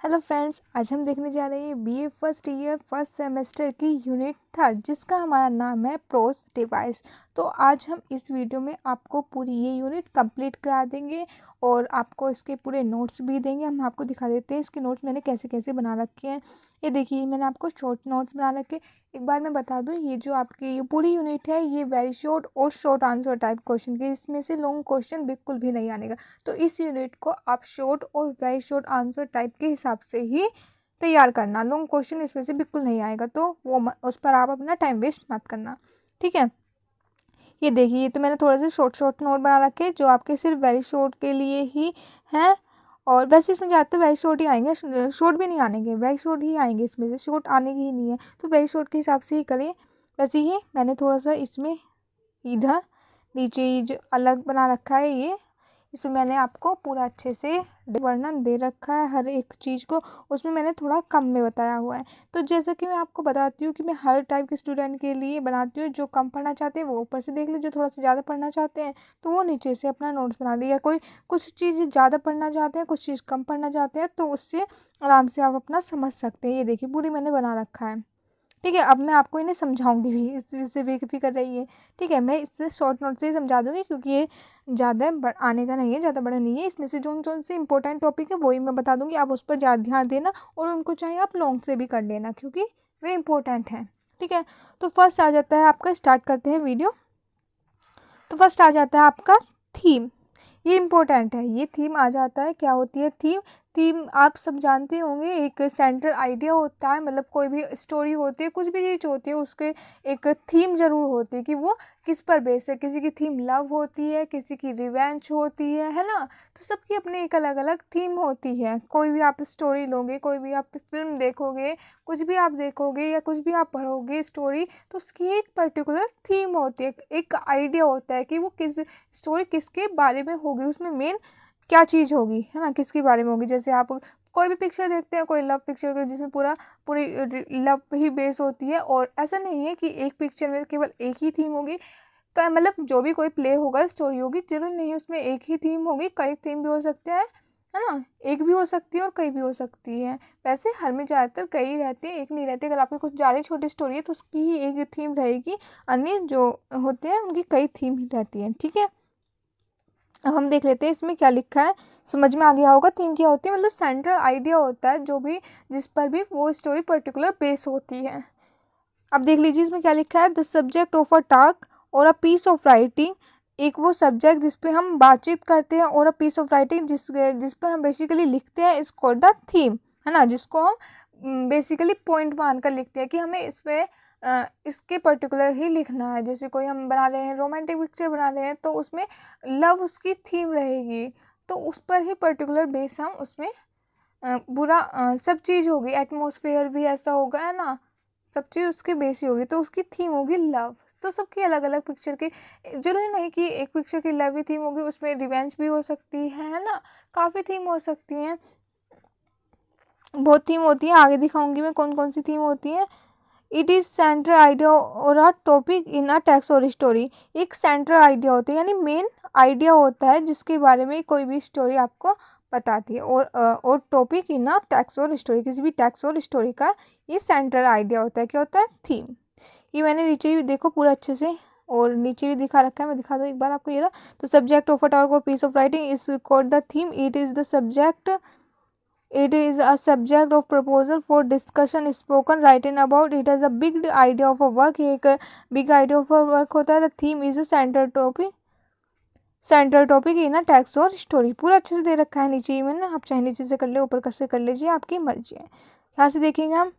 Hello friends, आज हम देखने जा रहे हैं BA first year first semester की यूनिट 3 जिसका हमारा नाम है प्रोस डिवाइस। तो आज हम इस वीडियो में आपको पूरी ये यूनिट कंप्लीट करा देंगे और आपको इसके पूरे नोट्स भी देंगे। हम आपको दिखा देते हैं इसके नोट्स मैंने कैसे कैसे बना रखे हैं। ये देखिए, मैंने आपको शॉर्ट नोट्स बना रखे। एक बार मैं बता दूं, ये जो आपकी ये पूरी यूनिट है ये वेरी शॉर्ट और शॉर्ट आंसर टाइप क्वेश्चन के, इसमें से लॉन्ग क्वेश्चन बिल्कुल भी नहीं आने का। तो इस यूनिट को आप शॉर्ट और वेरी शॉर्ट आंसर टाइप के हिसाब से ही तैयार करना। लॉन्ग क्वेश्चन इसमें से बिल्कुल नहीं आएगा, तो उस पर आप अपना टाइम वेस्ट मत करना, ठीक है। ये देखिए, ये तो मैंने थोड़े से शॉर्ट शॉर्ट नोट बना रखे जो आपके सिर्फ वेरी शॉर्ट के लिए ही हैं। और वैसे इसमें ज़्यादातर वेरी शॉर्ट ही आएंगे, शॉर्ट भी नहीं आएंगे, वेरी शॉर्ट ही आएंगे, इसमें से शॉर्ट आने की ही नहीं है। तो वेरी शॉर्ट के हिसाब से ही करें। वैसे ही मैंने थोड़ा सा इसमें इधर नीचे जो अलग बना रखा है, ये इसमें मैंने आपको पूरा अच्छे से वर्णन दे रखा है हर एक चीज़ को, उसमें मैंने थोड़ा कम में बताया हुआ है। तो जैसा कि मैं आपको बताती हूँ कि मैं हर टाइप के स्टूडेंट के लिए बनाती हूँ। जो कम पढ़ना चाहते हैं वो ऊपर से देख ले, जो थोड़ा सा ज़्यादा पढ़ना चाहते हैं तो वो नीचे से अपना नोट्स बना लिया। कोई कुछ चीज़ ज़्यादा पढ़ना चाहते हैं, कुछ चीज़ कम पढ़ना चाहते हैं, तो उससे आराम से आप अपना समझ सकते हैं। ये देखिए, पूरी मैंने बना रखा है, ठीक है। अब मैं आपको इन्हें समझाऊंगी भी, इससे बेफिक्र रहिए, ठीक है। मैं इससे शॉर्ट नोट से ही समझा दूंगी क्योंकि ये ज़्यादा आने का नहीं है, ज़्यादा बड़ा नहीं है। इसमें से जो जो से इंपॉर्टेंट टॉपिक है वही मैं बता दूंगी, आप उस पर ज़्यादा ध्यान देना और उनको चाहे आप लॉन्ग से भी कर लेना क्योंकि वे इंपॉर्टेंट हैं, ठीक है। तो फर्स्ट आ जाता है आपका, स्टार्ट करते हैं वीडियो। तो फर्स्ट आ जाता है आपका थीम। ये इम्पोर्टेंट है, ये थीम आ जाता है। क्या होती है थीम? थीम आप सब जानते होंगे, एक सेंट्रल आइडिया होता है। मतलब कोई भी स्टोरी होती है, कुछ भी चीज़ होती है, उसके एक थीम ज़रूर होती है कि वो किस पर बेस है। किसी की थीम लव होती है, किसी की रिवेंज होती है ना। तो सबकी अपनी एक अलग अलग थीम होती है। कोई भी आप स्टोरी लोगे, कोई भी आप फिल्म देखोगे, कुछ भी आप देखोगे या कुछ भी आप पढ़ोगे स्टोरी, तो उसकी एक पर्टिकुलर थीम होती है, एक आइडिया होता है कि वो किस स्टोरी किसके बारे में होगी, उसमें मेन क्या चीज़ होगी, है ना, किसके बारे में होगी। जैसे आप कोई भी पिक्चर देखते हैं, कोई लव पिक्चर जिसमें पूरी लव ही बेस होती है। और ऐसा नहीं है कि एक पिक्चर में केवल एक ही थीम होगी। मतलब जो भी कोई प्ले होगा, स्टोरी होगी, जरूर नहीं उसमें एक ही थीम होगी, कई थीम भी हो सकते हैं, है ना। एक भी हो सकती है और कई भी हो सकती है। वैसे हर में ज़्यादातर कई रहती है, एक नहीं रहती। अगर आपकी कुछ ज़्यादा छोटी स्टोरी है तो उसकी ही एक थीम रहेगी, अन्य जो होते हैं उनकी कई थीम ही रहती है, ठीक है। अब हम देख लेते हैं इसमें क्या लिखा है, समझ में आ गया होगा। थीम क्या होती है? मतलब सेंट्रल आइडिया होता है जो भी, जिस पर भी वो स्टोरी पर्टिकुलर बेस होती है। अब देख लीजिए इसमें क्या लिखा है, the subject of a talk और अ पीस ऑफ राइटिंग। एक वो सब्जेक्ट जिस पे हम बातचीत करते हैं, और अ पीस ऑफ राइटिंग जिस पर हम बेसिकली लिखते हैं, इस कॉल्ड द थीम, है ना। जिसको हम बेसिकली पॉइंट मानकर लिखते हैं कि हमें इस पे इसके पर्टिकुलर ही लिखना है। जैसे कोई हम बना रहे हैं, रोमांटिक पिक्चर बना रहे हैं, तो उसमें लव उसकी थीम रहेगी, तो उस पर ही पर्टिकुलर बेस हम उसमें सब चीज़ होगी। एटमॉस्फेयर भी ऐसा होगा, है ना, सब चीज़ उसके बेस ही होगी, तो उसकी थीम होगी लव। तो सबकी अलग अलग पिक्चर की, जरूरी नहीं कि एक पिक्चर की लव ही थीम होगी, उसमें रिवेंज भी हो सकती है ना। काफ़ी थीम हो सकती हैं, बहुत थीम होती है। आगे दिखाऊंगी मैं कौन कौन सी थीम होती है। इट इज़ सेंट्रल आइडिया और a topic in a text और स्टोरी। एक सेंट्रल आइडिया होता है, यानी मेन आइडिया होता है जिसके बारे में कोई भी स्टोरी आपको बताती है। और टॉपिक इन अ टेक्स्ट और स्टोरी, किसी भी टेक्स्ट और स्टोरी का ये सेंट्रल आइडिया होता है। क्या होता है? थीम। ये मैंने नीचे भी देखो पूरा अच्छे से, और नीचे भी दिखा रखा है, मैं दिखा दूँ एक बार आपको। ये the subject of a talk और piece of writing is called the theme. It is the subject, it is a subject of proposal for discussion spoken written about. It is a big idea of a work. एक big idea of a work होता है। The theme is a central topic in a text और story. पूरा अच्छे से दे रखा है नीचे ही मैंने, आप चाहे नीचे से कर ले, ऊपर से कर लीजिए, आपकी मर्जी है। यहाँ से देखेंगे हम।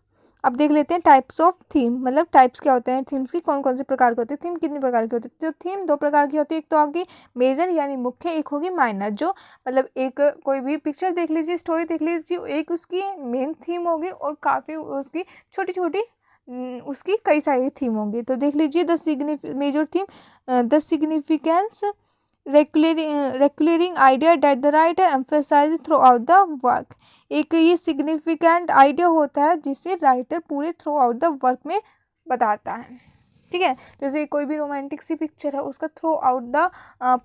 अब देख लेते हैं टाइप्स ऑफ थीम, मतलब टाइप्स क्या होते हैं थीम्स की, कौन कौन से प्रकार के होते हैं। थीम कितने प्रकार की होती है? तो थीम दो प्रकार की होती है। एक तो आपकी मेजर यानी मुख्य, एक होगी माइनर। जो मतलब एक कोई भी पिक्चर देख लीजिए, स्टोरी देख लीजिए, एक उसकी मेन थीम होगी और काफ़ी उसकी छोटी छोटी उसकी कई सारी थीम होंगी। तो देख लीजिए, the major theme, the significance, recurring idea that the writer emphasize throughout the work. एक ये सिग्निफिकेंट आइडिया होता है जिसे राइटर पूरे थ्रू आउट द वर्क में बताता है, ठीक है। जैसे कोई भी रोमांटिक सी पिक्चर है, उसका थ्रू आउट द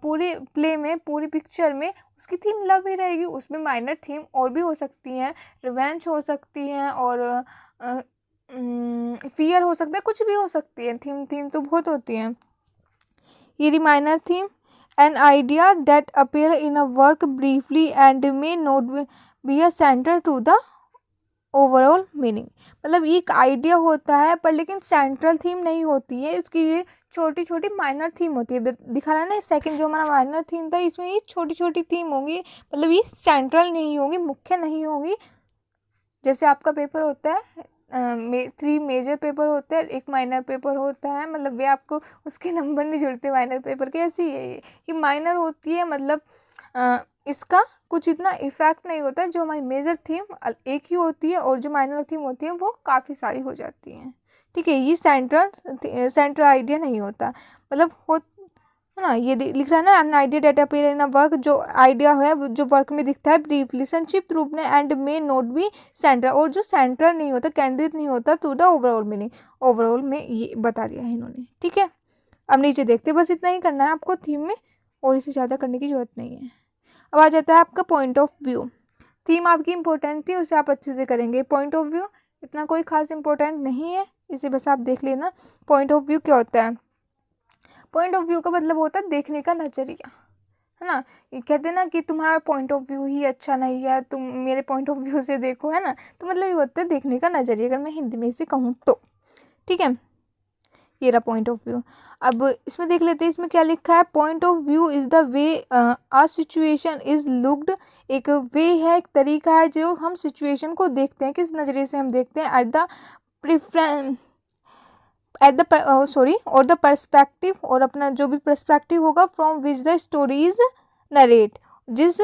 पूरे प्ले में, पूरी पिक्चर में उसकी थीम लव ही रहेगी। उसमें माइनर थीम और भी हो सकती हैं, रिवेंज हो सकती हैं और फियर हो सकता है, कुछ भी हो सकती है। थीम तो बहुत होती हैं। ये minor theme an idea that appear in a work briefly and may not be a center to the overall meaning। मतलब ये एक आइडिया होता है पर लेकिन सेंट्रल थीम नहीं होती है इसकी, ये छोटी छोटी माइनर थीम होती है। दिखा रहा है ना, सेकंड जो हमारा माइनर थीम था, इसमें ये छोटी छोटी थीम होगी, मतलब ये सेंट्रल नहीं होगी, मुख्य नहीं होगी। जैसे आपका पेपर होता है, 3 मेजर पेपर होते हैं, 1 माइनर पेपर होता है, मतलब ये आपको उसके नंबर नहीं जुड़ते माइनर पेपर के। ऐसी है ये माइनर होती है, मतलब इसका कुछ इतना इफेक्ट नहीं होता है। जो हमारी मेजर थीम एक ही होती है और जो माइनर थीम होती है वो काफ़ी सारी हो जाती हैं। ठीक है, ये सेंट्रल आइडिया नहीं होता, मतलब है ना। ये लिख रहा है ना, an idea that appear in a work, जो आइडिया है जो वर्क में दिखता है ब्रीफली, संक्षिप्त रूप में, and may not be central, और जो सेंट्रल नहीं होता, केंद्रित नहीं होता to the overall meaning. Overall में ये बता दिया है इन्होंने। ठीक है, अब नीचे देखते, बस इतना ही करना है आपको थीम में, और इससे ज़्यादा करने की जरूरत नहीं है। अब आ जाता है आपका पॉइंट ऑफ व्यू। थीम आपकी इंपॉर्टेंट थी, उसे आप अच्छे से करेंगे। पॉइंट ऑफ व्यू इतना कोई खास इंपॉर्टेंट नहीं है, इसे बस आप देख लेना। पॉइंट ऑफ व्यू क्या होता है? पॉइंट ऑफ व्यू का मतलब होता है देखने का नज़रिया, है ना। ये कहते हैं ना कि तुम्हारा पॉइंट ऑफ व्यू ही अच्छा नहीं है, तुम मेरे पॉइंट ऑफ व्यू से देखो, है ना। तो मतलब ये होता है देखने का नज़रिया, अगर मैं हिंदी में इसे कहूँ तो। ठीक है, ये रहा पॉइंट ऑफ व्यू। अब इसमें देख लेते हैं, इसमें क्या लिखा है। Point of view is the way a situation is looked. एक वे है, एक तरीका है जो हम सिचुएशन को देखते हैं, किस नज़रिए से हम देखते हैं। और द पर्सपेक्टिव, और अपना जो भी पर्सपेक्टिव होगा, from which the stories narrate, जिस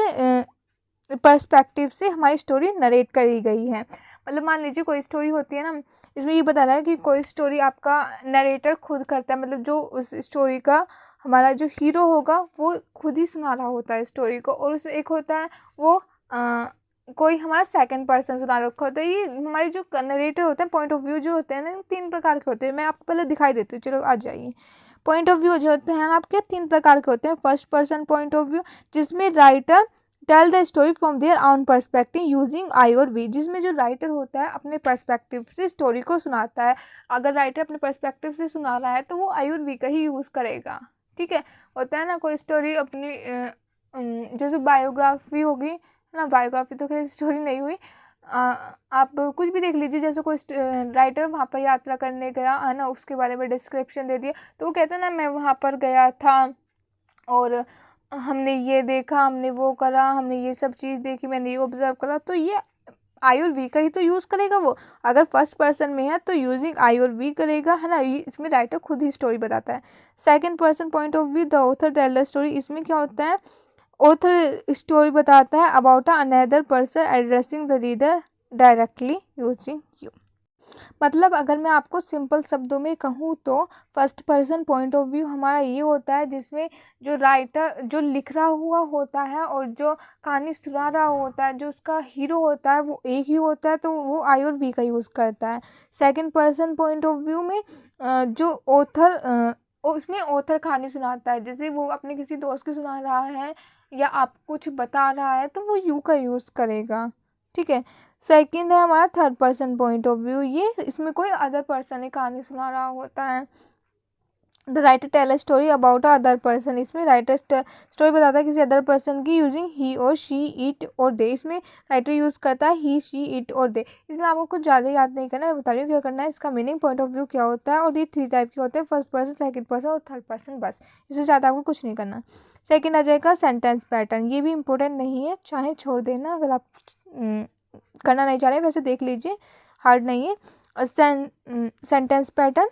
पर्सपेक्टिव से हमारी स्टोरी नरेट करी गई है। मतलब मान लीजिए कोई स्टोरी होती है ना, इसमें ये बता रहा है कि कोई स्टोरी आपका नरेटर खुद करता है, मतलब जो उस स्टोरी का हमारा जो हीरो होगा वो खुद ही सुना रहा होता है स्टोरी को, और उसमें एक होता है वो कोई हमारा सेकंड पर्सन सुना रखा होता है। ये हमारे जो नरेटर होते हैं, पॉइंट ऑफ व्यू जो होते हैं ना, 3 प्रकार के होते हैं। मैं आपको पहले दिखाई देती हूँ, चलो आ जाइए। पॉइंट ऑफ व्यू जो होते हैं आपके 3 प्रकार के होते हैं। First person point of view, जिसमें writer tell the story from there on perspective using I और वी, जिसमें जो राइटर होता है अपने पर्सपेक्टिव से स्टोरी को सुनाता है। अगर राइटर अपने पर्सपेक्टिव से सुना रहा है तो वो आई और वी का ही यूज़ करेगा। ठीक है, होता है ना कोई स्टोरी अपनी जैसे बायोग्राफी होगी, है ना। बायोग्राफी तो खैर स्टोरी नहीं हुई, आप कुछ भी देख लीजिए। जैसे कोई राइटर वहाँ पर यात्रा करने गया, है ना, उसके बारे में डिस्क्रिप्शन दे दिया, तो वो कहता है ना, मैं वहाँ पर गया था और हमने ये देखा, हमने वो करा, हमने ये सब चीज़ देखी, मैंने ये ऑब्जर्व करा। तो ये आई और वी का ही तो यूज़ करेगा वो। अगर फर्स्ट पर्सन में है तो यूजिंग आई और वी करेगा, है ना। इसमें राइटर खुद ही स्टोरी बताता है। Second person point of view, the author tell the story, इसमें क्या होता है, ऑथर स्टोरी बताता है about another person addressing the reader directly using you. मतलब अगर मैं आपको सिंपल शब्दों में कहूँ तो first person point of view हमारा ये होता है जिसमें जो राइटर जो लिख रहा हुआ होता है और जो कहानी सुना रहा होता है, जो उसका हीरो होता है वो एक ही होता है, तो वो आई और वी का यूज़ करता है। Second person point of view में जो ऑथर उसमें ऑथर कहानी सुनाता है, जैसे वो अपने किसी दोस्त की सुना रहा है या आप कुछ बता रहा है तो वो यू का यूज़ करेगा। ठीक है, सेकंड है हमारा third person point of view. ये इसमें कोई अदर पर्सन ही कहानी सुना रहा होता है। The writer tell a story about a other person, इसमें राइटर स्टोरी बताता है किसी अदर पर्सन की यूजिंग ही और शी, इट और दे। इसमें राइटर यूज़ करता है ही, शी, इट और दे। इसमें आपको कुछ ज़्यादा याद नहीं करना है, मैं बता रही हूँ क्या करना है। इसका मीनिंग, पॉइंट ऑफ व्यू क्या होता है, और ये 3 टाइप के होते हैं, फर्स्ट पर्सन, सेकंड पर्सन और थर्ड पर्सन, बस। इससे ज़्यादा आपको कुछ नहीं करना। सेकंड आ जाएगा सेंटेंस पैटर्न। ये भी इंपॉर्टेंट नहीं है, चाहे छोड़ देना अगर आप करना नहीं चाह रहे, वैसे देख लीजिए, हार्ड नहीं है। सेंटेंस पैटर्न,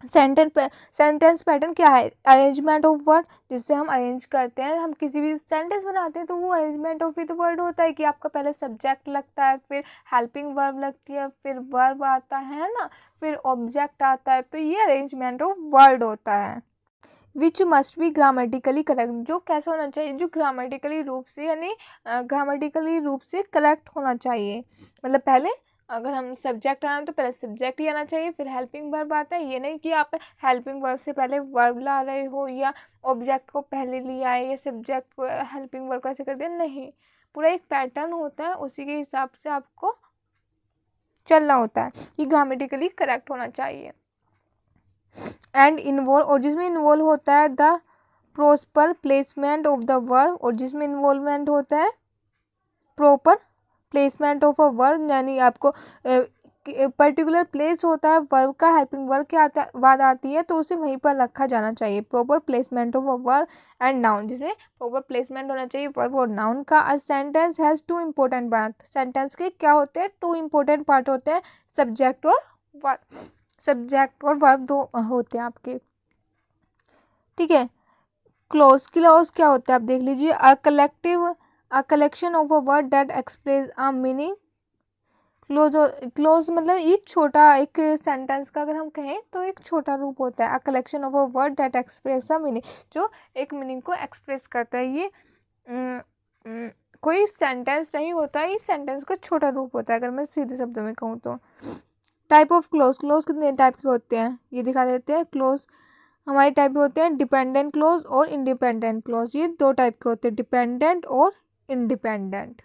सेंटेंस पैटर्न क्या है, अरेंजमेंट ऑफ वर्ड, जिससे हम अरेंज करते हैं, हम किसी भी सेंटेंस बनाते हैं तो वो अरेंजमेंट ऑफ विद वर्ड होता है कि आपका पहले सब्जेक्ट लगता है, फिर हेल्पिंग वर्ब लगती है, फिर वर्ब आता है ना, फिर ऑब्जेक्ट आता है, तो ये अरेंजमेंट ऑफ वर्ड होता है। Which must be grammatically correct, जो कैसा होना चाहिए, जो ग्रामेटिकली रूप से यानी ग्रामेटिकली रूप से करेक्ट होना चाहिए। मतलब पहले अगर हम सब्जेक्ट आना तो पहले सब्जेक्ट ही आना चाहिए, फिर हेल्पिंग वर्ब आता है। ये नहीं कि आप हेल्पिंग वर्ब से पहले वर्ब ला रहे हो या ऑब्जेक्ट को पहले लिया है या सब्जेक्ट को हेल्पिंग वर्ब कैसे कर दिया, नहीं, पूरा एक पैटर्न होता है, उसी के हिसाब से आपको चलना होता है, ये ग्रामेटिकली करेक्ट होना चाहिए। एंड इन्वॉल्व, और जिसमें इन्वॉल्व होता है the proper placement of the verb, और जिसमें इन्वॉल्वमेंट होता है proper placement of a verb, यानी आपको पर्टिकुलर प्लेस होता है वर्ब का, हेल्पिंग वर्ब के बाद आती है तो उसे वहीं पर रखा जाना चाहिए। Proper placement of a verb and noun, जिसमें प्रॉपर प्लेसमेंट होना चाहिए वर्ब और नाउन का। A sentence has two important part, sentence के क्या होते हैं, टू इम्पोर्टेंट पार्ट होते हैं, सब्जेक्ट और वर्ब, सब्जेक्ट और वर्ब दो होते हैं आपके, ठीक है। क्लोज, क्लोज क्या होता है आप देख लीजिए, a collection of a word that express a meaning. Close, close मतलब ये छोटा, एक सेंटेंस का अगर हम कहें तो एक छोटा रूप होता है। A collection of a word that express a meaning, जो एक मीनिंग को एक्सप्रेस करता है। ये कोई सेंटेंस नहीं होता है, इस सेंटेंस का छोटा रूप होता है अगर मैं सीधे शब्दों में कहूँ तो। टाइप ऑफ क्लोज, क्लोज कितने टाइप के होते हैं ये दिखा देते हैं। क्लोज हमारे टाइप के होते हैं डिपेंडेंट क्लोज और इंडिपेंडेंट क्लोज, ये दो टाइप के होते हैं, डिपेंडेंट और इंडिपेंडेंट।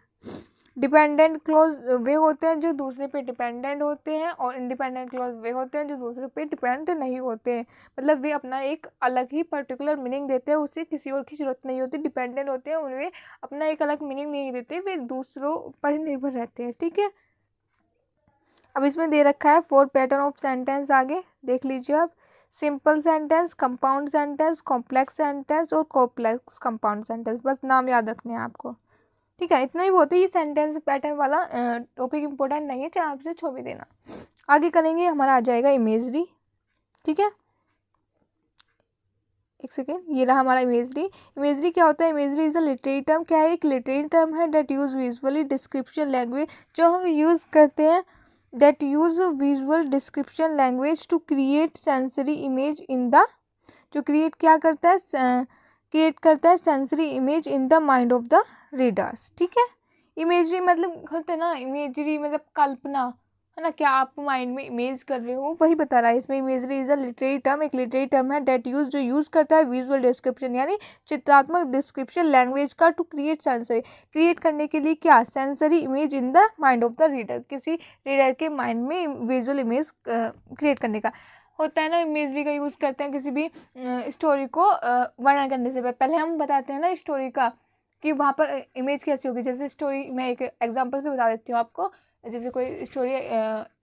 डिपेंडेंट क्लोज वे होते हैं जो दूसरे पे डिपेंडेंट होते हैं, और इंडिपेंडेंट क्लोज वे होते हैं जो दूसरे पे डिपेंड नहीं होते हैं, मतलब वे अपना एक अलग ही पर्टिकुलर मीनिंग देते हैं, उससे किसी और की जरूरत नहीं होती। डिपेंडेंट होते हैं उनमें अपना एक अलग मीनिंग नहीं देते, वे दूसरों पर निर्भर रहते हैं, ठीक है। अब इसमें दे रखा है 4 पैटर्न ऑफ सेंटेंस, आगे देख लीजिए आप। Simple sentence, compound sentence, complex sentence और कॉम्प्लेक्स कंपाउंड सेंटेंस, बस नाम याद रखने हैं आपको, ठीक है। इतना ही बहुत है, ये सेंटेंस पैटर्न वाला टॉपिक इंपॉर्टेंट नहीं है, चाहे आपसे छो भी देना। आगे करेंगे, हमारा आ जाएगा इमेजरी, ठीक है। एक सेकेंड, ये रहा हमारा इमेजरी। इमेजरी क्या होता है, imagery is a literary term, क्या है, एक लिटरेरी टर्म है that use visually description language, जो हम यूज़ करते हैं, that use visual description language to create sensory image in the, जो क्रिएट क्या करता है, क्रिएट करता है sensory image in the mind of the readers, ठीक है। इमेजरी मतलब होता है ना, इमेजरी मतलब कल्पना, है ना, क्या आप माइंड में इमेज कर रहे हो, वही बता रहा है इसमें। Imagery is a literary term, एक लिटरेरी टर्म है डेट यूज, जो यूज़ करता है विजुअल डिस्क्रिप्शन, यानी चित्रात्मक डिस्क्रिप्शन लैंग्वेज का, टू क्रिएट सेंसरी, क्रिएट करने के लिए क्या, sensory image in the mind of the reader, किसी रीडर के माइंड में विजुअल इमेज क्रिएट करने का होता है ना। इमेजरी का यूज़ करते हैं किसी भी स्टोरी को वर्णन करने से पहले हम बताते हैं ना स्टोरी का, कि वहाँ पर इमेज कैसी होगी। जैसे स्टोरी, मैं एक एग्जांपल से बता देती हूँ आपको। जैसे कोई स्टोरी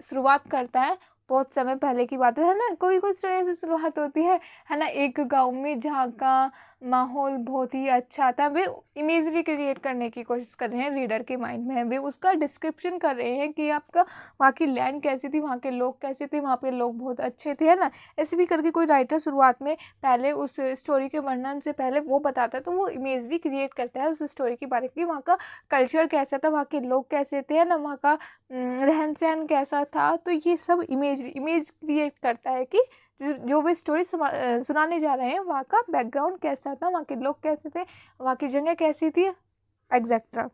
शुरुआत करता है, बहुत समय पहले की बात है ना, कोई कोई स्टोरी ऐसी शुरुआत होती है ना, एक गांव में जहाँ का माहौल बहुत ही अच्छा था, वे इमेजरी क्रिएट करने की कोशिश कर रहे हैं, रीडर के माइंड में वे उसका डिस्क्रिप्शन कर रहे हैं कि आपका वहाँ की लैंड कैसी थी, वहाँ के लोग कैसे थे, वहाँ पे लोग बहुत अच्छे थे, है ना। ऐसे भी करके कोई राइटर शुरुआत में पहले उस स्टोरी के वर्णन से पहले वो बताता है, तो वो इमेजरी क्रिएट करता है उस स्टोरी के बारे में, वहाँ का कल्चर कैसा था, वहाँ के लोग कैसे थे, है ना, वहाँ का रहन सहन कैसा था। तो ये सब इमेज क्रिएट करता है कि जो वे स्टोरी सुनाने जा रहे हैं वहाँ का बैकग्राउंड कैसा था, वहाँ के लोग कैसे थे, वहाँ की जगह कैसी थी, एक्सेट्रा।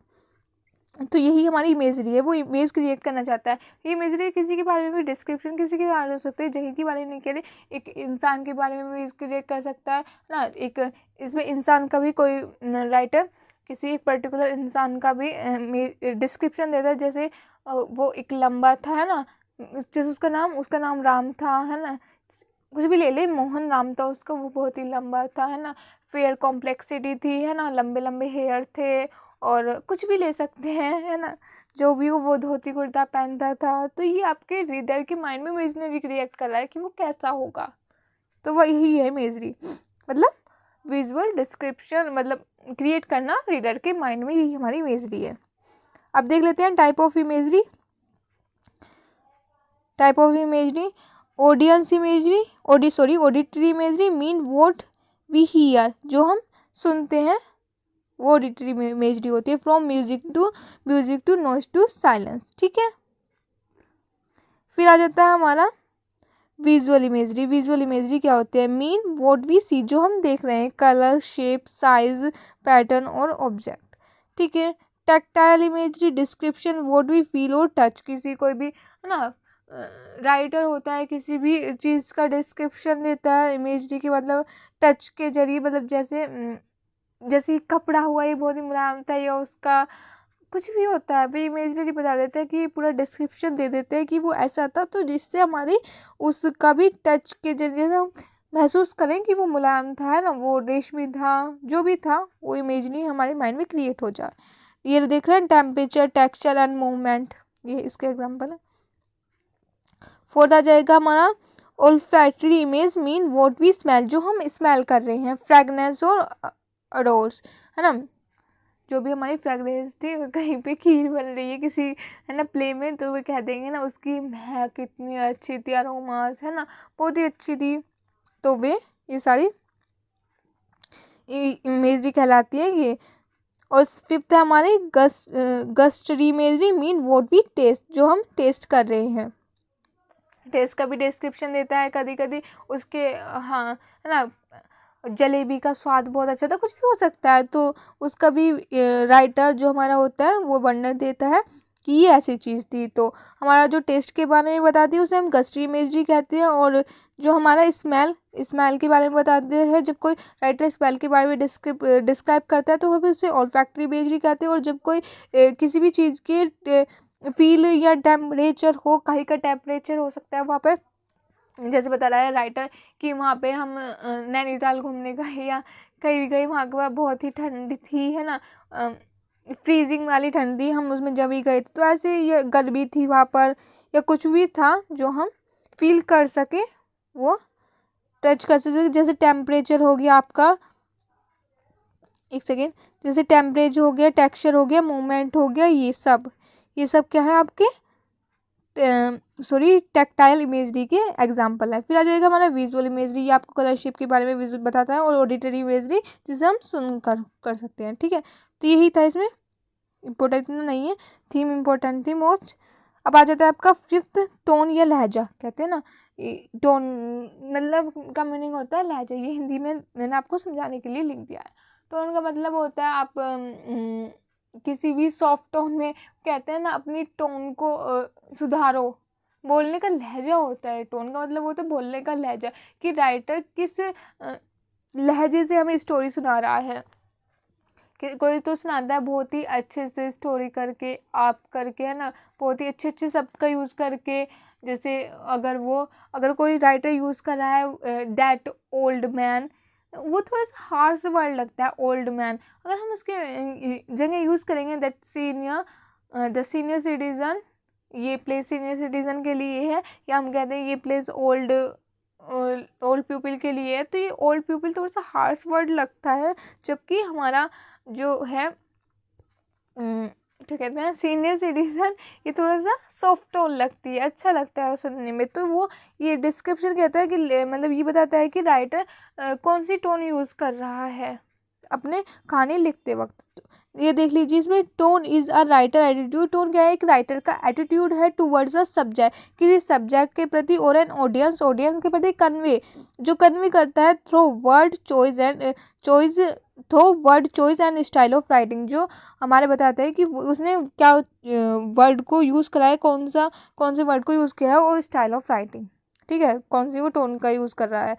तो यही हमारी इमेजरी है, वो इमेज क्रिएट करना चाहता है। ये इमेजरी किसी के बारे में भी डिस्क्रिप्शन किसी के बारे में हो सकती है, जगह के बारे में के लिए एक इंसान के बारे में भी क्रिएट कर सकता है ना। एक इसमें इंसान का भी कोई राइटर किसी एक पर्टिकुलर इंसान का भी डिस्क्रिप्शन देता है, जैसे वो एक लंबा था, है ना, जैसे उसका नाम राम था, है ना, कुछ भी ले ले, मोहन नाम था उसका, वो बहुत ही लंबा था, है ना, फेयर कॉम्प्लेक्सिटी थी, है ना, लंबे लंबे हेयर थे, और कुछ भी ले सकते हैं, है ना, जो भी वो धोती कुर्ता पहनता था। तो ये आपके रीडर के माइंड में इमेजिनरी क्रिएट कर रहा है कि वो कैसा होगा, तो वह यही है इमेजरी, मतलब विजुअल डिस्क्रिप्शन, मतलब क्रिएट करना रीडर के माइंड में, यही हमारी इमेजरी है। अब देख लेते हैं type of imagery. Type of imagery, audience imagery, auditory imagery mean what we hear, जो हम सुनते हैं वो ऑडिटरी इमेजरी होती है। From music to noise to silence, ठीक है। फिर आ जाता है हमारा विजुअल इमेजरी। विजुअल इमेजरी क्या होती है, मीन व्हाट वी सी, जो हम देख रहे हैं, कलर, शेप, साइज, पैटर्न और ऑब्जेक्ट, ठीक है। Tactile imagery description what we feel और टच, किसी कोई भी है ना राइटर होता है किसी भी चीज़ का डिस्क्रिप्शन देता है इमेजरी के, मतलब टच के जरिए, मतलब जैसे कपड़ा हुआ ये बहुत ही मुलायम था, या उसका कुछ भी होता है भाई इमेजरी बता देते हैं कि पूरा डिस्क्रिप्शन दे देते हैं कि वो ऐसा था, तो जिससे हमारी उसका भी टच के जरिए से हम महसूस करें कि वो मुलायम था, है ना, वो रेशमी था, जो भी था वो इमेजरी हमारे माइंड में क्रिएट हो जाए। ये देख रहे हैं टेम्परेचर, टेक्सचर एंड मूवमेंट, ये इसके एग्जाम्पल है। फोर्थ आ जाएगा हमारा olfactory image mean what we smell, जो हम स्मेल कर रहे हैं, फ्रेगनेंस और अरोर्स, है ना, जो भी हमारी फ्रेगनेंस थी, कहीं पे खीर बन रही है किसी है ना प्ले में, तो वो कह देंगे ना उसकी महक कितनी अच्छी थी, अरोमास है ना बहुत ही अच्छी थी, तो वे ये सारी इमेजरी कहलाती है ये। और फिफ्थ है हमारी gustatory imagery mean what we taste, जो हम टेस्ट कर रहे हैं, टेस्ट का भी डिस्क्रिप्शन देता है कभी कभी उसके, हाँ है ना, जलेबी का स्वाद बहुत अच्छा था, कुछ भी हो सकता है, तो उसका भी राइटर जो हमारा होता है वो वर्णन देता है कि ये ऐसी चीज़ थी। तो हमारा जो टेस्ट के बारे में बताती है उसे हम गस्ट्री इमेजरी कहते हैं, और जो हमारा स्मेल के बारे में बताते हैं, जब कोई राइटर स्मेल के बारे में डिस्क्राइब करता है तो वो भी उसे ऑल्फैक्टरी इमेजरी कहते हैं। और जब कोई किसी भी चीज़ के फील या टेम्परेचर हो, कहीं का टेम्परेचर हो सकता है वहाँ पर, जैसे बता रहा है राइटर कि वहाँ पे हम नैनीताल घूमने गए या कहीं भी गए, वहाँ के बहुत ही ठंड थी, है ना, फ्रीजिंग वाली ठंड थी, हम उसमें जब ही गए तो ऐसे ये गर्मी थी वहाँ पर, या कुछ भी था जो हम फील कर सके, वो टच कर सके। जैसे टेम्परेचर हो गया आपका, एक सेकेंड, जैसे टेम्परेचर हो गया, टेक्सचर हो गया, मूवमेंट हो गया, ये सब क्या है आपके टैक्टाइल इमेजरी के एग्जाम्पल है। फिर आ जाएगा हमारा विजुअल इमेजरी, ये आपको कलर शेप के बारे में विजुअल बताता है, और ऑडिटरी इमेजरी जिसे हम सुन कर सकते हैं, ठीक है। तो यही था, इसमें इम्पोर्टेंट इतना नहीं है, थीम इम्पोर्टेंट थी मोस्ट। अब आ जाता है आपका फिफ्थ, टोन या लहजा, कहते हैं ना टोन, मतलब का मीनिंग होता है लहजा, ये हिंदी में मैंने आपको समझाने के लिए लिख दिया है। टोन का मतलब होता है आप किसी भी सॉफ्ट टोन में, कहते हैं ना अपनी टोन को सुधारो, बोलने का लहजा होता है, टोन का मतलब होता है बोलने का लहजा, कि राइटर किस लहजे से हमें स्टोरी सुना रहा है। कि कोई तो सुनाता है बहुत ही अच्छे से स्टोरी करके, आप करके, है ना, बहुत ही अच्छे शब्द का यूज़ करके, जैसे अगर कोई राइटर यूज़ कर रहा है दैट ओल्ड मैन, वो थोड़ा सा हार्श वर्ड लगता है ओल्ड मैन, अगर हम उसके जगह यूज़ करेंगे that senior the senior citizen, ये प्लेस सीनियर सिटीज़न के लिए है, या हम कहते हैं ये प्लेस ओल्ड पीपल के लिए है, तो ये ओल्ड पीपल थोड़ा सा हार्श वर्ड लगता है, जबकि हमारा जो है क्या कहते हैं सीनियर सिटीज़न, ये थोड़ा सा सॉफ्ट टोन लगती है, अच्छा लगता है सुनने में। तो वो ये डिस्क्रिप्शन कहता है कि मतलब ये बताता है कि राइटर कौन सी टोन यूज़ कर रहा है अपने कहानी लिखते वक्त। ये देख लीजिए, इसमें tone is a writer attitude, tone क्या है, एक राइटर का एटीट्यूड है टूवर्ड्स अ सब्जेक्ट, किसी सब्जेक्ट के प्रति, और एन ऑडियंस के प्रति कन्वे करता है through word choice and style of writing, जो हमारे बताते हैं कि उसने क्या वर्ड को यूज़ करा है, कौन से वर्ड को यूज़ किया है, और स्टाइल ऑफ राइटिंग, ठीक है, कौन सी वो टोन का यूज़ कर रहा है।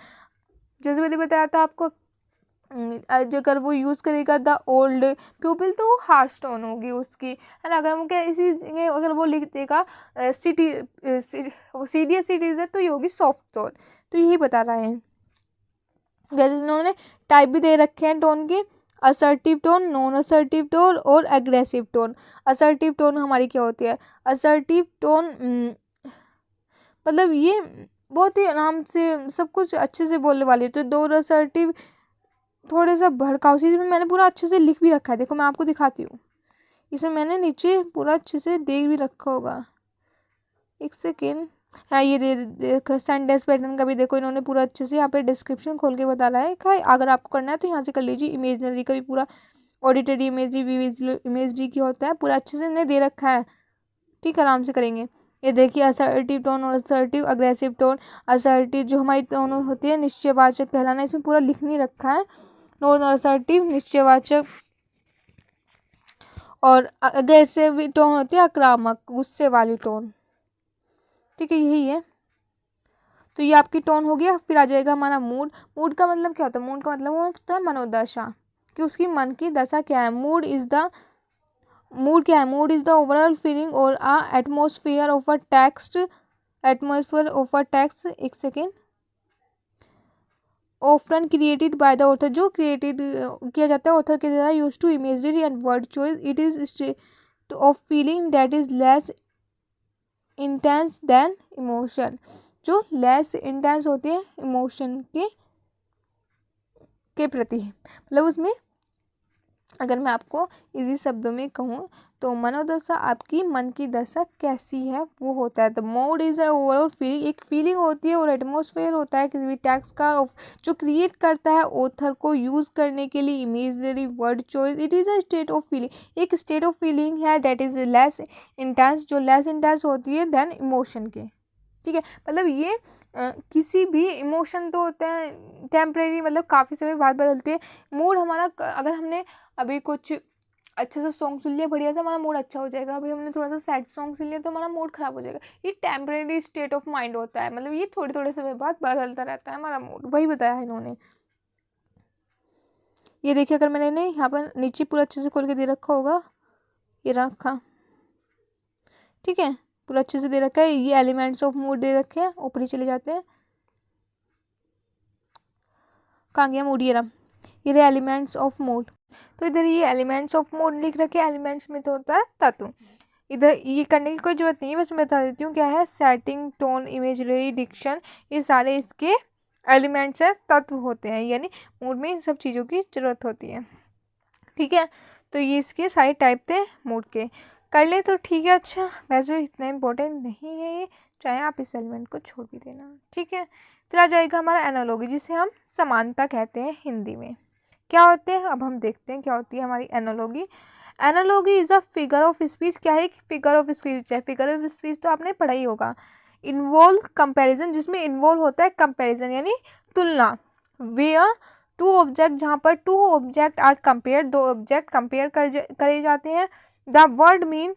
जैसे मैंने बताया था आपको, अगर वो यूज़ करेगा द ओल्ड पीपल तो वो हार्श टोन होगी उसकी, है ना। अगर वो क्या इसी जगह अगर वो लिख देगा सीनियर सिटीजन, तो ये होगी सॉफ्ट टोन। तो यही बता रहे हैं। जैसे उन्होंने टाइप भी दे रखे हैं टोन के, assertive tone, non assertive tone और एग्रेसिव टोन। असर्टिव टोन हमारी क्या होती है, असर्टिव टोन मतलब ये बहुत ही आराम से सब कुछ अच्छे से बोलने वाली है, तो दो असर्टिव थोड़े सा भड़काऊ, इसमें मैंने पूरा अच्छे से लिख भी रखा है, देखो मैं आपको दिखाती हूँ, इसमें मैंने नीचे पूरा अच्छे से देख भी रखा होगा, एक सेकेंड। हाँ, ये देखो सेंटेंस पैटर्न का भी देखो, इन्होंने पूरा अच्छे से यहाँ पे डिस्क्रिप्शन खोल के बता रहा है। अगर आपको करना है तो यहाँ से कर लीजिए। इमेजनरी का भी पूरा, ऑडिटरी इमेजरी, विजुअल इमेजरी की होता है, पूरा अच्छे से इन्हें दे रखा है, ठीक है, आराम से करेंगे। ये देखिए असर्टिव टोन और असर्टिव अग्रेसिव टोन। असर्टिव जो हमारी टोन होती है निश्चयवाचक कहलाना, इसमें पूरा लिख नहीं रखा है। नॉन असर्टिव निश्चयवाचक, और अग्रेसिव टोन होती है आक्रामक, गुस्से वाली टोन। ठीक है, यही है। तो ये आपकी टोन हो गया। फिर आ जाएगा हमारा मूड। मूड का मतलब क्या होता है? मूड का मतलब होता है मनोदशा, कि उसकी मन की दशा क्या है। मूड क्या है? Mood is the overall feeling और atmosphere of a text. Atmosphere of a text, एक second. Often created by the author, जो क्रिएटेड किया जाता है ऑथर के द्वारा। Use to imagery and word choice. It is state of feeling that is less intense than emotion, जो less intense होती है इमोशन के प्रति। मतलब उसमें अगर मैं आपको इजी शब्दों में कहूँ तो मनोदशा आपकी मन की दशा कैसी है वो होता है। तो मूड इज ओवरऑल फीलिंग, एक फीलिंग होती है, और एटमोसफेयर होता है किसी भी टेक्स्ट का जो क्रिएट करता है ऑथर को यूज करने के लिए imaginary word choice. It is a state of feeling, एक स्टेट ऑफ फीलिंग है दैट इज लेस इंटेंस, जो लेस इंटेंस होती है देन इमोशन के। ठीक है, मतलब ये किसी भी इमोशन तो होते हैं टेम्परेरी, मतलब काफ़ी समय बाद बदलते हैं। मूड हमारा अगर हमने अभी कुछ अच्छे से सॉन्ग सुन लिया बढ़िया से, हमारा मूड अच्छा हो जाएगा। अभी हमने थोड़ा सा सैड सॉन्ग सुन लिया तो हमारा मूड खराब हो जाएगा। ये टेम्परेरी स्टेट ऑफ माइंड होता है, मतलब ये थोड़े थोड़े समय बाद बदलता रहता है हमारा मूड, वही बताया है इन्होंने। ये देखिए, अगर मैंने यहाँ पर नीचे पूरा अच्छे से खोल के दे रखा होगा, ये रखा, ठीक है, पूरा अच्छे से दे रखा है। ये एलिमेंट्स ऑफ मूड दे रखे हैं, ऊपर ही चले जाते हैं। कहाँ गया मूड? ये रहा, ये रहे एलिमेंट्स ऑफ मूड। तो इधर ये एलिमेंट्स ऑफ मूड लिख रखे हैं। एलिमेंट्स में तो होता है तत्व। इधर ये करने की कोई जरूरत नहीं है, बस मैं बता देती हूँ क्या है। सेटिंग, टोन, इमेजरी, डिक्शन, ये सारे इसके एलिमेंट्स है, तत्व होते हैं। यानी मूड में इन सब चीज़ों की जरूरत होती है। ठीक है, तो ये इसके सारे टाइप थे मूड के, कर ले तो ठीक है। अच्छा, वैसे इतना इम्पोर्टेंट नहीं है ये, चाहे आप इस एलिमेंट को छोड़ भी देना। ठीक है, फिर आ जाएगा हमारा एनालॉगी, जिसे हम समानता कहते हैं हिंदी में। क्या होते हैं अब हम देखते हैं क्या होती है हमारी analogy. Analogy is a figure of speech. क्या है? फिगर ऑफ स्पीच है। फिगर ऑफ स्पीच तो आपने पढ़ा ही होगा। इन्वॉल्व कंपैरिजन, जिसमें इन्वॉल्व होता है कंपैरिजन यानी तुलना। वेयर टू ऑब्जेक्ट, जहाँ पर टू ऑब्जेक्ट आर कंपेयर, दो ऑब्जेक्ट कंपेयर करे जाते हैं। द वर्ड मीन,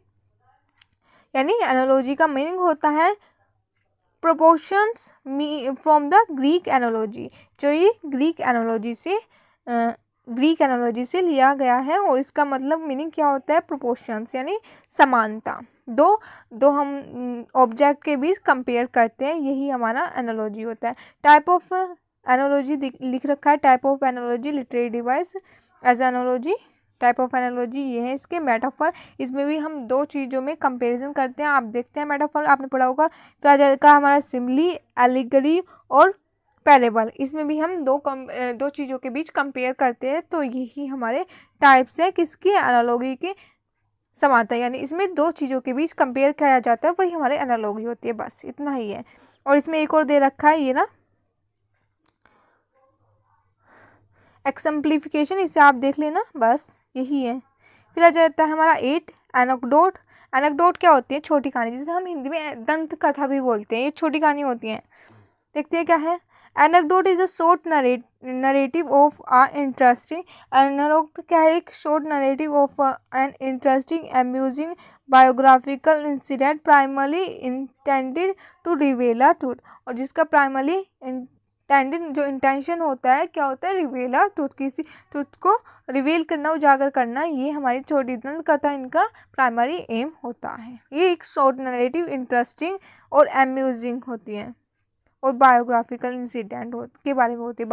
यानी एनालॉजी का मीनिंग होता है proportions from the Greek analogy, जो ये ग्रीक एनालॉजी से लिया गया है। और इसका मतलब मीनिंग क्या होता है? प्रोपोर्शंस यानी समानता। दो हम ऑब्जेक्ट के बीच कंपेयर करते हैं, यही हमारा एनालॉजी होता है। टाइप ऑफ एनालॉजी लिख रखा है। Type of analogy, literary device as analogy. Type of analogy ये है इसके। मेटाफर, इसमें भी हम दो चीज़ों में कंपैरिजन करते हैं। आप देखते हैं मेटाफर आपने पढ़ा होगा। फिर आ जाएगा हमारा सिमिली, एलिगरी और पैरेबल। इसमें भी हम दो चीज़ों के बीच कंपेयर करते हैं। तो यही हमारे टाइप्स है किसकी? एनालॉगी की समानता, यानी इसमें दो चीज़ों के बीच कंपेयर किया जाता है, वही हमारे एनालॉगी होती है। बस इतना ही है। और इसमें एक और दे रखा है ये ना, एक्सम्प्लीफिकेशन, इसे आप देख लेना, बस यही है। फिर आ जाता है हमारा 8 एनेक्डोट। एनेक्डोट क्या होती है? छोटी कहानी, जिसे हम हिंदी में दंत कथा भी बोलते हैं। ये छोटी कहानी होती हैं। देखते हैं क्या है। Anecdote is a short narrative of a interesting. Anecdote क्या है? एक short narrative of an interesting amusing biographical incident primarily intended to reveal a truth, और जिसका प्राइमरली जो इंटेंशन होता है क्या होता है? रिवील अ ट्रूथ, किसी ट्रूथ को रिवील करना, उजागर करना। ये हमारी छोटी दंत कथा इनका प्राइमरी एम होता है। ये एक शॉर्ट नरेटिव इंटरेस्टिंग और अम्यूजिंग होती है, और बायोग्राफिकल इंसिडेंट के बारे में होती है।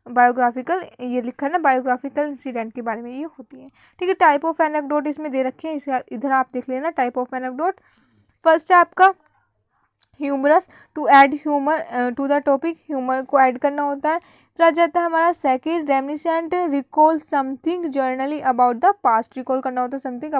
बायोग्राफिकल, ये लिखा है ना, बायोग्राफिकल इंसिडेंट के बारे में ये होती है। ठीक है, टाइप ऑफ एनेक्डोट इसमें दे रखे हैं, इधर आप देख लेना टाइप ऑफ एनेक्डोट। फर्स्ट है आपका humorous, to add humour to the topic, humour को ऐड करना होता है। फिर आ जाता है हमारा second reminiscent, recall something generally about the past, recall करना होता है समथिंग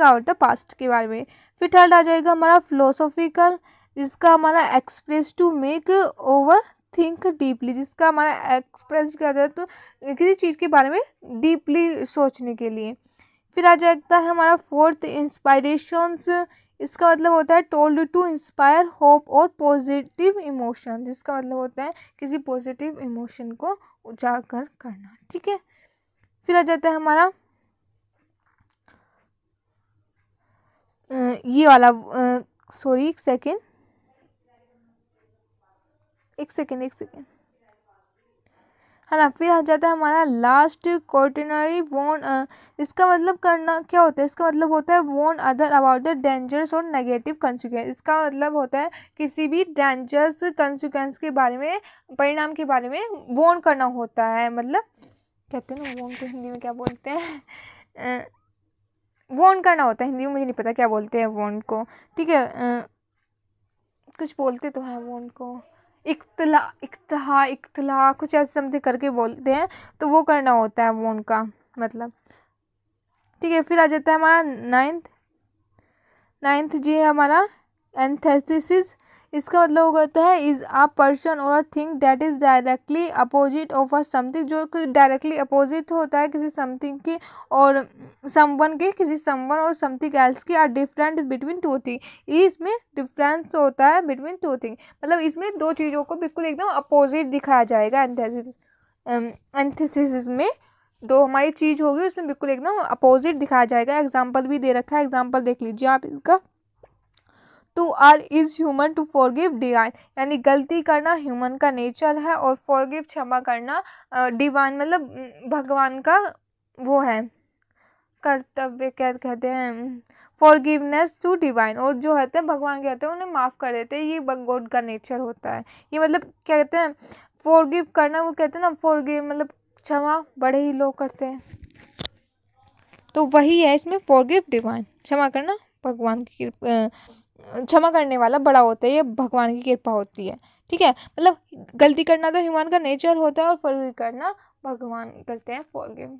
अबाउट द पास्ट के बारे में। फिर थर्ड आ जाएगा हमारा फिलोसॉफिकल, जिसका हमारा express to make over think deeply, जिसका हमारा एक्सप्रेस किया जाए तो किसी चीज़ के बारे में डीपली सोचने के लिए। फिर आ जाता है हमारा फोर्थ इंस्पायरेशंस, इसका मतलब होता है टोल्ड टू इंस्पायर होप और पॉजिटिव इमोशन, जिसका मतलब होता है किसी पॉजिटिव इमोशन को उजागर करना। ठीक है, फिर आ जाता है हमारा ये वाला सॉरी एक सेकेंड है ना। फिर आ जाता है हमारा लास्ट क्वॉटरनरी वॉर्न। इसका मतलब करना क्या होता है, इसका मतलब होता है warn other about the dangerous और नेगेटिव कंसिक्वेंस। इसका मतलब होता है किसी भी डेंजरस कंसिक्वेंस के बारे में, परिणाम के बारे में वॉर्न करना होता है। मतलब कहते हैं ना वॉर्न को हिंदी में क्या बोलते हैं, वॉर्न करना होता है हिंदी में, मुझे नहीं पता क्या बोलते हैं वॉर्न को, ठीक है। कुछ बोलते तो हैं वॉर्न को, इख्तला कुछ ऐसे समथिंग करके बोलते हैं, तो वो करना होता है वॉर्न का मतलब, ठीक है। फिर आ जाता है हमारा नाइन्थ जी है हमारा एंथेसिस। इसका मतलब होता है इज अ पर्सन और a thing that is directly opposite of a something, जो डायरेक्टली अपोजिट होता है किसी समथिंग की और समवन के, किसी समवन और समथिंग एल्स की, are different between two thing. इसमें डिफरेंस होता है बिटवीन टू थिंग, मतलब इसमें दो चीज़ों को बिल्कुल एकदम अपोजिट दिखाया जाएगा एंथेसिस में। दो हमारी चीज़ होगी उसमें बिल्कुल एकदम अपोजिट दिखाया जाएगा। एग्जाम्पल भी दे रखा है, एग्जाम्पल देख लीजिए आप इसका। To err is human to forgive divine, यानी गलती करना ह्यूमन का नेचर है और फॉरगिव क्षमा करना डिवाइन मतलब भगवान का वो है कर्तव्य, क्या कहते हैं, फॉरगिवनेस टू डिवाइन, और जो होते हैं भगवान कहते हैं उन्हें माफ़ कर देते हैं, ये गॉड का नेचर होता है। ये मतलब क्या कहते हैं फॉरगिव करना, वो कहते हैं ना फॉरगिव मतलब क्षमा बड़े ही लोग करते हैं, तो वही है इसमें फॉरगिव डिवाइन, क्षमा करना भगवान की क्षमा करने वाला बड़ा होता है, ये भगवान की कृपा होती है, ठीक है। मतलब गलती करना तो ह्यूमन का नेचर होता है और फॉरगिव करना भगवान करते हैं फॉरगिव,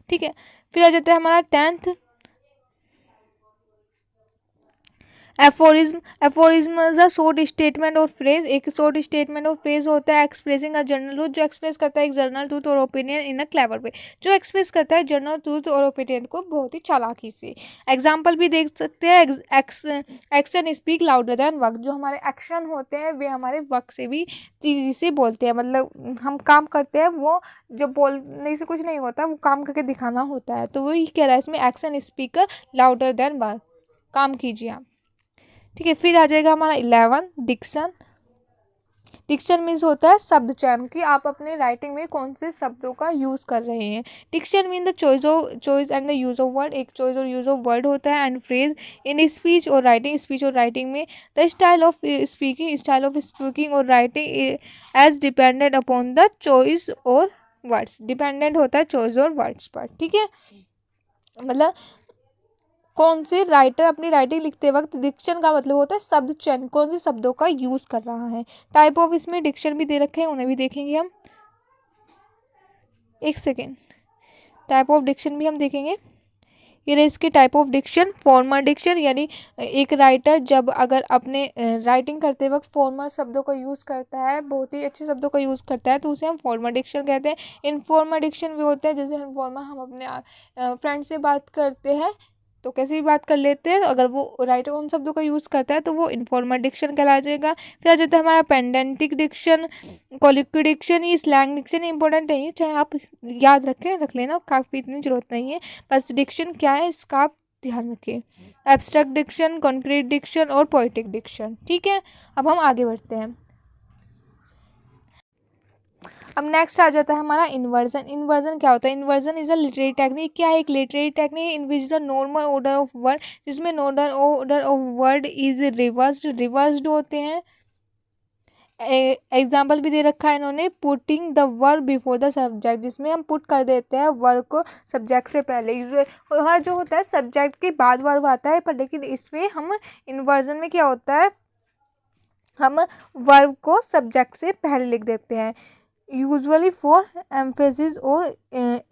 ठीक है। फिर आ जाता है हमारा 10th aphorism. Aphorism is a short statement और फ्रेज। एक शॉर्ट स्टेटमेंट और फ्रेज होता है एक्सप्रेसिंग अ जनरल ट्रूथ, जो एक्सप्रेस करता है एक जनरल ट्रूथ और ओपिनियन इन अ क्लेवर वे, जो एक्सप्रेस करता है जनरल ट्रूथ और ओपिनियन को बहुत ही चालाकी से। एग्जाम्पल भी देख सकते हैं, action speak louder than work, जो हमारे एक्शन होते हैं वे हमारे वर्क से भी तेजी से बोलते हैं, मतलब हम काम करते हैं वो जो बोलने से कुछ नहीं होता, वो काम करके दिखाना होता है, तो वही कह रहा है इसमें action speaker louder than work, काम कीजिए आप, ठीक है। फिर आ जाएगा हमारा 11 डिक्शन। डिक्शन मीन्स होता है शब्द चयन, कि आप अपने राइटिंग में कौन से शब्दों का यूज़ कर रहे हैं। Diction mean the choice and the use of word, एक चॉइस और यूज ऑफ वर्ड होता है, एंड फ्रेज इन स्पीच और राइटिंग में द स्टाइल ऑफ स्पीकिंग और writing as dependent upon the choice और वर्ड्स, डिपेंडेंट होता है चॉइस और वर्ड्स पर, ठीक है। मतलब कौन से राइटर अपनी राइटिंग लिखते वक्त, डिक्शन का मतलब होता है शब्द चयन, कौन से शब्दों का यूज कर रहा है। टाइप ऑफ इसमें डिक्शन भी दे रखे हैं, उन्हें भी देखेंगे हम, एक सेकेंड। टाइप ऑफ डिक्शन भी हम देखेंगे, ये रहे इसके type of diction. Formal diction, यानी एक राइटर जब अगर अपने राइटिंग करते वक्त फॉर्मल शब्दों का यूज़ करता है, बहुत ही अच्छे शब्दों का यूज़ करता है, तो उसे हम फॉर्मल डिक्शन कहते हैं। इनफॉर्मल डिक्शन भी होते हैं, जैसे इनफॉर्मल हम अपने फ्रेंड से बात करते हैं तो कैसे भी बात कर लेते हैं, अगर वो राइटर उन शब्दों का यूज़ करता है तो वो इनफॉर्मल डिक्शन कहला जाएगा। फिर आ जाता है हमारा पेंडेंटिक डिक्शन, कोलिक्विड डिक्शन। ये स्लैंग डिक्शन इंपॉर्टेंट नहीं है, चाहे आप याद रख लेना, काफ़ी इतनी ज़रूरत नहीं है, बस डिक्शन क्या है इसका आप ध्यान रखिए। एब्स्ट्रैक्ट डिक्शन, कॉन्क्रीट डिक्शन और पोएटिक डिक्शन, ठीक है। अब हम आगे बढ़ते हैं। अब नेक्स्ट आ जाता है हमारा इन्वर्जन। इन्वर्जन क्या होता है, inversion is a literary technique. क्या है, एक literary technique in which the normal order of word, जिसमें normal order of word is reversed होते हैं। एग्जाम्पल भी दे रखा है इन्होंने, putting the verb before the subject, जिसमें हम पुट कर देते हैं वर्ब को सब्जेक्ट से पहले। वहाँ जो होता है सब्जेक्ट के बाद वर्ब आता है, पर लेकिन इसमें हम इन्वर्जन में क्या होता है, हम वर्ब को सब्जेक्ट से पहले लिख देते हैं, यूजुअली फॉर एम्फेसिस और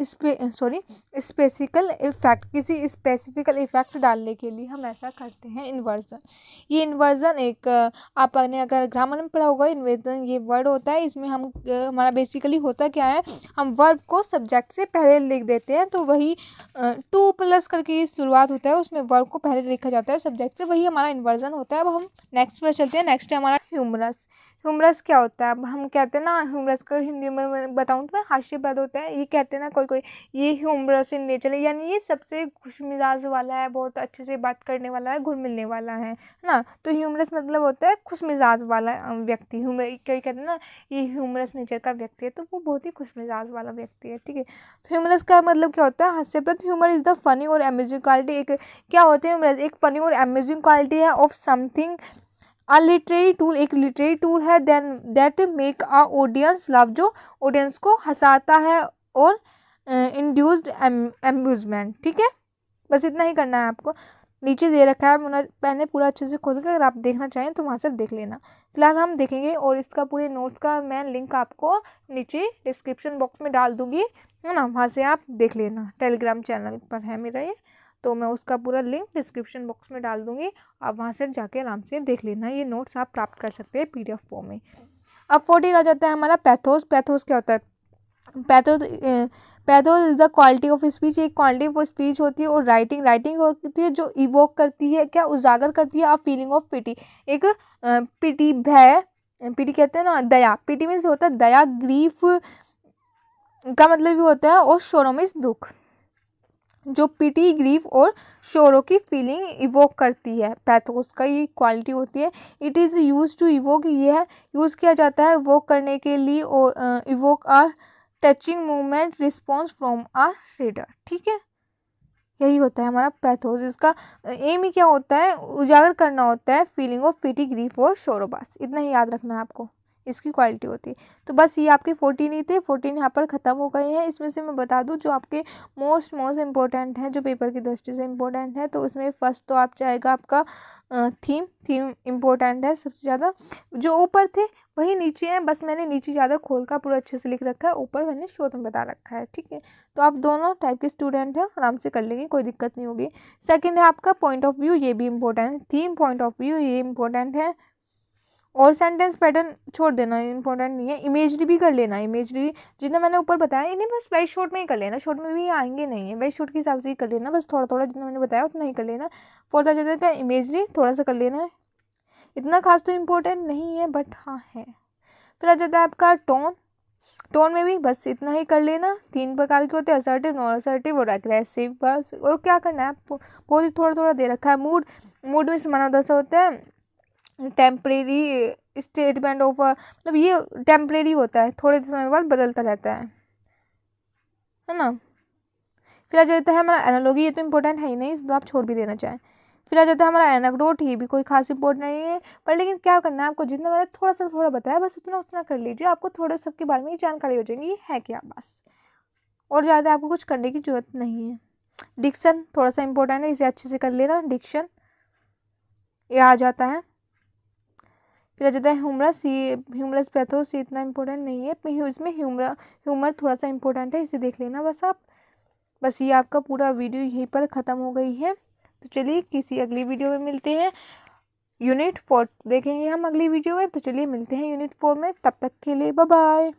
स्पेसिफिकल इफेक्ट, किसी स्पेसिफिकल इफेक्ट डालने के लिए हम ऐसा करते हैं इन्वर्जन। ये इन्वर्जन एक आपने अगर ग्रामर में पढ़ा होगा, इन्वर्जन ये वर्ड होता है, इसमें हम हमारा बेसिकली होता क्या है, हम वर्ब को सब्जेक्ट से पहले लिख देते हैं, तो वही 2+ करके शुरुआत होता है, उसमें वर्ब को पहले लिखा जाता है सब्जेक्ट से, वही हमारा इन्वर्जन होता है। अब हम नेक्स्ट पर चलते हैं। नेक्स्ट है हमारा ह्यूमरस। ह्यूमरस क्या होता है? अब हम कहते हैं ना ह्यूमरस का हिंदी में बताऊँ तो मैं हास्यपद होता है, ये कहते हैं ना कोई कोई, ये ह्यूमरस इन नेचर है, यानी ये सबसे खुशमिजाज वाला है, बहुत अच्छे से बात करने वाला है, घुल मिलने वाला है ना। तो ह्यूमरस मतलब होता है खुशमिजाज वाला व्यक्ति। कई कहते हैं ना ये ह्यूमरस नेचर का व्यक्ति है, तो वो बहुत ही खुशमिजाज वाला व्यक्ति है, ठीक है। तो ह्यूमरस का मतलब क्या होता है? हास्यप्रद। ह्यूमर इज द फनी और अमेजिंग क्वालिटी। एक क्या होते हैं ह्यूमरस? एक फनी और अमेजिंग क्वालिटी है of something. A literary tool, एक लिटरेरी टूल है then that make a audience love, जो ऑडियंस को हंसाता है और इंड्यूस्ड एम्यूजमेंट, ठीक है। बस इतना ही करना है आपको। नीचे दे रखा है, मैंने पूरा अच्छे से खोल के, अगर आप देखना चाहें तो वहाँ से देख लेना। फिलहाल हम देखेंगे और इसका पूरे नोट्स का मैं लिंक आपको नीचे डिस्क्रिप्शन बॉक्स में डाल दूंगी, है ना, वहाँ से आप देख लेना। टेलीग्राम चैनल पर है मेरा ये, तो मैं उसका पूरा लिंक डिस्क्रिप्शन बॉक्स में डाल दूंगी, आप वहाँ से जाके आराम से देख लेना। ये नोट्स आप प्राप्त कर सकते हैं PDF फॉर्म में। अब 14 आ जाता है हमारा पैथोस। पैथोस क्या होता है? Pathos is the quality of speech, एक क्वालिटी ऑफ स्पीच होती है। और राइटिंग होती है जो इवोक करती है, क्या उजागर करती है, अ फीलिंग ऑफ पिटी, एक पिटी, भय, पिटी कहते हैं ना दया, पिटी मीन्स होता है दया, ग्रीफ का मतलब भी होता है, और शोरो मीन्स दुख। जो पिटी, ग्रीफ और शोरों की फीलिंग इवोक करती है, पैथोस का ये क्वालिटी होती है। It is use to evoke, ये है यूज़ किया जाता है इवोक करने के लिए, और evoke a touching movement response from a reader, ठीक है। यही होता है हमारा पैथोस। इसका एम ही क्या होता है? उजागर करना होता है फीलिंग ऑफ पिटी, ग्रीफ और शोरो, बस इतना ही याद रखना है आपको, इसकी क्वालिटी होती है। तो बस ये आपके 14 ही थे, 14 यहाँ पर ख़त्म हो गए हैं। इसमें से मैं बता दूँ जो आपके मोस्ट इम्पोर्टेंट हैं, जो पेपर की दृष्टि से इम्पोर्टेंट है, तो उसमें फर्स्ट तो आप जाएगा आपका थीम इम्पोर्टेंट है सबसे ज़्यादा। जो ऊपर थे वही नीचे हैं, बस मैंने नीचे ज़्यादा खोल का पूरा अच्छे से लिख रखा है, ऊपर मैंने शॉर्ट में बता रखा है, ठीक है। तो आप दोनों टाइप के स्टूडेंट हैं, आराम से कर लेंगे, कोई दिक्कत नहीं होगी। सेकंड है आपका पॉइंट ऑफ व्यू, ये भी इंपॉर्टेंट है। थीम, पॉइंट ऑफ व्यू, ये इंपॉर्टेंट है। और सेंटेंस पैटर्न छोड़ देना, इंपॉर्टेंट नहीं है। इमेजरी भी कर लेना, इमेजरी जितना मैंने ऊपर बताया इन्हें बस वेरी शॉर्ट में ही कर लेना, शॉर्ट में भी आएंगे नहीं है, वेरी शॉर्ट के हिसाब से ही कर लेना, बस थोड़ा थोड़ा जितना मैंने बताया उतना ही कर लेना। फोर्थ आ जाता है का इमेजरी, थोड़ा सा कर लेना है, इतना खास तो इम्पोर्टेंट नहीं है बट हाँ है। फिर आ जाता है आपका टोन, टोन में भी बस इतना ही कर लेना। 3 प्रकार के होते हैं, असर्टिव, नॉन असर्टिव और एग्रेसिव, बस। और क्या करना है आपको, बहुत ही थोड़ा थोड़ा दे रखा है। मूड में समाना दशा होता है, टेम्परेरी स्टेटमेंट ऑफ, मतलब ये टेम्परेरी होता है, थोड़े समय बाद बदलता रहता है ना। फिर आ जाता है हमारा एनालॉजी, ये तो इंपॉर्टेंट है ही नहीं, तो आप छोड़ भी देना चाहें। फिर आ जाता है हमारा एनेक्डोट, ये भी कोई खास इंपॉर्टेंट नहीं है, पर लेकिन क्या करना है आपको, जितना मैंने थोड़ा बताया बस उतना उतना कर लीजिए, आपको थोड़े सबके बारे में जानकारी हो जाएगी ये है क्या, बस। और ज़्यादा आपको कुछ करने की जरूरत नहीं है। डिक्शन थोड़ा सा इंपॉर्टेंट है, इसे अच्छे से कर लेना, डिक्शन ये आ जाता है। फिर आ जाता है ह्यूमरस, ये ह्यूमरस पैथोस ये इतना इंपॉर्टेंट नहीं है, इसमें ह्यूमर थोड़ा सा इंपॉर्टेंट है, इसे देख लेना बस आप। बस ये आपका पूरा वीडियो यहीं पर ख़त्म हो गई है। तो चलिए किसी अगली वीडियो में मिलते हैं। यूनिट 4 देखेंगे हम अगली वीडियो में, तो चलिए मिलते हैं यूनिट 4 में, तब तक के लिए बाय बाय।